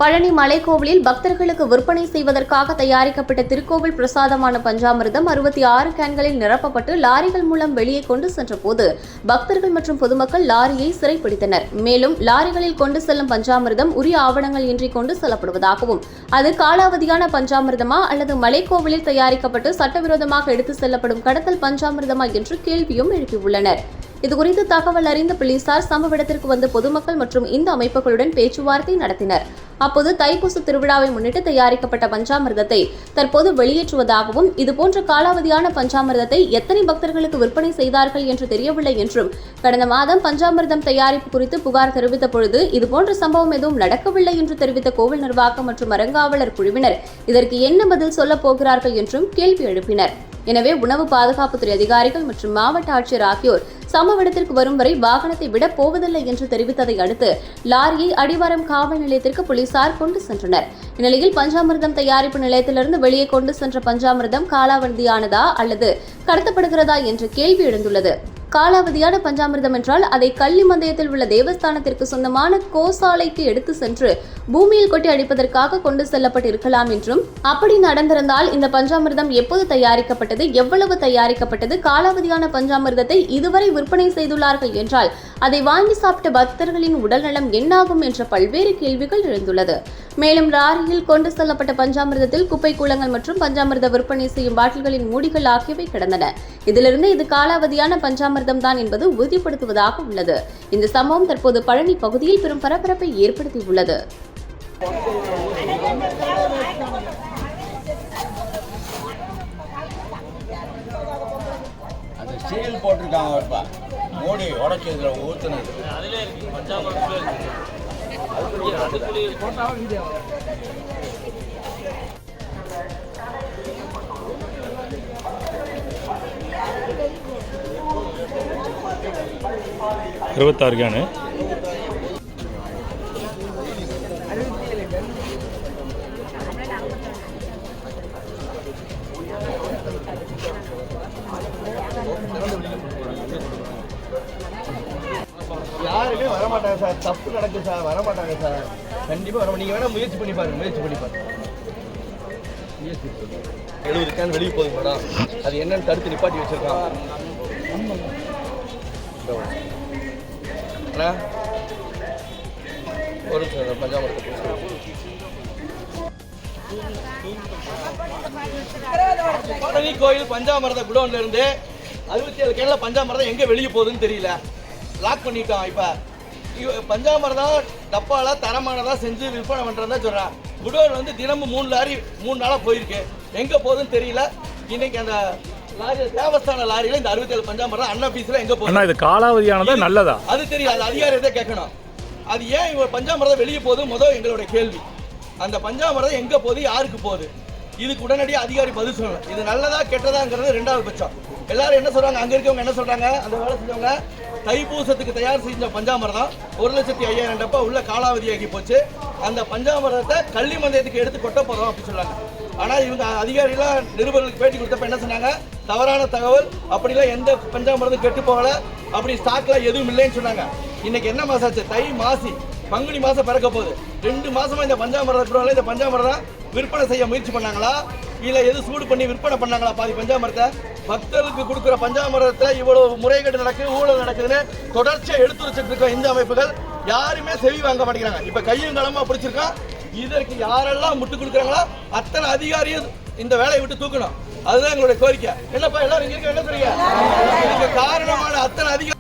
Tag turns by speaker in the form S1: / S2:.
S1: பழனி மலைக்கோவிலில் பக்தர்களுக்கு விற்பனை செய்வதற்காக தயாரிக்கப்பட்ட திருக்கோவில் பிரசாதமான பஞ்சாமிர்தம் 66 கேன்களில் நிரப்பப்பட்டு லாரிகள் மூலம் வெளியே கொண்டு சென்றபோது பக்தர்கள் மற்றும் பொதுமக்கள் லாரியை சிறைப்பிடித்தனர். மேலும் லாரிகளில் கொண்டு செல்லும் பஞ்சாமிர்தம் உரிய ஆவணங்கள் இன்றி கொண்டு செல்லப்படுவதாகவும் அது காலாவதியான பஞ்சாமிர்தமா அல்லது மலைக்கோவிலில் தயாரிக்கப்பட்டு சட்டவிரோதமாக எடுத்து செல்லப்படும் கடத்தல் பஞ்சாமிர்தமா என்று கேள்வியும் எழுப்பியுள்ளனர். இதுகுறித்து தகவல் அறிந்த போலீசார் சம்பவ இடத்திற்கு வந்து பொதுமக்கள் மற்றும் இந்த அமைப்புகளுடன் பேச்சுவார்த்தை நடத்தினர். அப்போது தைப்பூச திருவிழாவை முன்னிட்டு தயாரிக்கப்பட்ட பஞ்சாமிர்தத்தை தற்போது வெளியேற்றுவதாகவும் இதுபோன்ற காலாவதியான பஞ்சாமிர்தத்தை எத்தனை பக்தர்களுக்கு விற்பனை செய்தார்கள் என்று தெரியவில்லை என்றும் கடந்த மாதம் பஞ்சாமிர்தம் தயாரிப்பு குறித்து புகார் தெரிவித்த பொழுது இதுபோன்ற சம்பவம் எதுவும் நடக்கவில்லை என்று தெரிவித்த கோவில் நிர்வாகம் மற்றும் அறங்காவலர் குழுவினர் இதற்கு என்ன பதில் சொல்லப் போகிறார்கள் என்றும் கேள்வி எழுப்பினர். எனவே உணவு பாதுகாப்புத்துறை அதிகாரிகள் மற்றும் மாவட்ட ஆட்சியர் ஆகியோர் சம்பவ இடத்திற்கு வரும் வரை வாகனத்தை விடப் போவதில்லை என்று தெரிவித்ததை அடுத்து லாரியை அடிவாரம் காவல் நிலையத்திற்கு போலீசார் கொண்டு சென்றனர். இந்நிலையில் பஞ்சாமிர்தம் தயாரிப்பு நிலையத்திலிருந்து வெளியே கொண்டு சென்ற பஞ்சாமிர்தம் காலாவதியானதா அல்லது கடத்தப்படுகிறதா என்ற கேள்வி எழுந்துள்ளது. காலாவதியான பஞ்சாமிர்தம் என்றால் அதை கள்ளிமந்தயத்தில் உள்ள தேவஸ்தானத்திற்கு சொந்தமான கோசாலைக்கு எடுத்து சென்று பூமியில் கொட்டி அடிப்பதற்காக கொண்டு செல்லப்பட்டிருக்கலாம் என்றும், அப்படி நடந்திருந்தால் இந்த பஞ்சாமிர்தம் எப்போது தயாரிக்கப்பட்டது, எவ்வளவு தயாரிக்கப்பட்டது, காலாவதியான பஞ்சாமிர்தத்தை இதுவரை விற்பனை செய்துள்ளார்கள் என்றால் அதை வாங்கி சாப்பிட்ட பக்தர்களின் உடல்நலம் என்னாகும் என்ற பல்வேறு கேள்விகள் எழுந்துள்ளது. மேலும் லாரியில் கொண்டு செல்லப்பட்ட பஞ்சாமிர்தத்தில் குப்பை கூளங்கள் மற்றும் பஞ்சாமிர்த விற்பனை செய்யும் பாட்டில்களின் மூடிகள் ஆகியவை கிடந்தன. இதிலிருந்து இது காலாவதியான பஞ்சாமிர்தம் தான் என்பது உறுதிப்படுத்துவதாக உள்ளது. இந்த சம்பவம் தற்போது பழனி பகுதியில் பெரும் பரபரப்பை ஏற்படுத்தியுள்ளது.
S2: சீல் போட்டிருக்காங்க, மூடி உடச்சதுல ஊத்துனது.
S3: 26 கேனு.
S4: யாருமே வரமாட்டாங்க சார். தப்பு நடக்குது சார், வரமாட்டாங்க சார். கண்டிப்பாக வர. நீங்கள் வேணால் முயற்சி பண்ணி பாருங்க. 70 கேன் வெளியே போகுது மேடம். அது என்னன்னு தடுத்து நிப்பாட்டி வச்சிருக்கான். ஒரு பஞ்சாமிர்தம் பழனி கோயில் பஞ்சாமிர்த குடோன்ல இருந்து 67 கேன்ல பஞ்சாமிர்தம் எங்க வெளியே போகுதுன்னு தெரியல. லாக் பண்ணிட்டோம். இப்ப பஞ்சாமிர்தம் டப்பால தரமானதா செஞ்சு விற்பனை பண்றதா சொல்றான். குடோன் வந்து தினமும் 3 லாரி 3 நாளா போயிருக்கு. எங்க போகுதுன்னு தெரியல. இன்னைக்கு அந்த லாரி தேவஸ்தான லாரியில இந்த 67 பஞ்சாமிர்தம் அண்ணா பீஸ்ல எங்க போகுது?
S3: இது காலாவதியானதா நல்லதா?
S4: அது தெரியும். அது அதிகாரியை கேட்கணும். அது ஏன் இவங்க பஞ்சாமிர்தம் வெளியே போகுது முதல் எங்களுடைய கேள்வி. அந்த பஞ்சாமிர்தம் எங்க போகுது, யாருக்கு போகுது? இதுக்கு உடனடியாக அதிகாரி பதில் சொல்லணும். இது நல்லதா கெட்டதாங்கிறது 2வது பட்சம். எல்லாரும் என்ன சொல்றாங்க, அங்க இருக்கவங்க என்ன சொல்றாங்க, அந்த வேலை செஞ்சவங்க தைப்பூசத்துக்கு தயார் செஞ்ச பஞ்சாமிர்தம் 1,50,000 டப்பா உள்ள காலாவதியாகி போச்சு. அந்த பஞ்சாமிர்தத்தை கள்ளிமந்தயத்துக்கு எடுத்து கொட்ட போறோம் அப்படின்னு சொல்றாங்க. ஆனால் இவங்க அதிகாரிகளாம் நிருபர்களுக்கு பேட்டி கொடுத்தப்ப என்ன சொன்னாங்க, தவறான தகவல், அப்படிலாம் எந்த பஞ்சாமிர்தம் கெட்டு போகல, அப்படி ஸ்டாக்ல எதுவும் இல்லைன்னு சொன்னாங்க. இன்னைக்கு என்ன மாசம் ஆச்சு? தை மாசி, பங்குனி மாசம் பிறக்க போகுது. 2 மாசமா இந்த பஞ்சாமிர்தம் இந்த பஞ்சாமிர்தம் விற்பனை செய்ய முயற்சி பண்ணாங்களா, இல்ல எது சூடு பண்ணி விற்பனை பண்ணாங்களா? பாதி பஞ்சாமிர்தத்தை பக்தர்களுக்கு கொடுக்குற பஞ்சாமிர்தத்துல இவ்வளவு முறைகேடு நடக்குது, ஊழல் நடக்குதுன்னு தொடர்ச்சியா எடுத்து வச்சுட்டு இருக்க இந்த அமைப்புகள் யாருமே செவி வாங்க மாட்டேங்கிறாங்க. இப்ப கையும் களமா பிடிச்சிருக்கோம். இதற்கு யாரெல்லாம் முட்டு கொடுக்குறாங்களோ அத்தனை அதிகாரியும் இந்த வேலையை விட்டு தூக்கணும். அதுதான் எங்களுடைய கோரிக்கை. என்னப்பா எல்லாரும் இங்க இருக்க என்ன சொல்றீங்க? இதுக்கு காரணமான அத்தனை அதிகாரி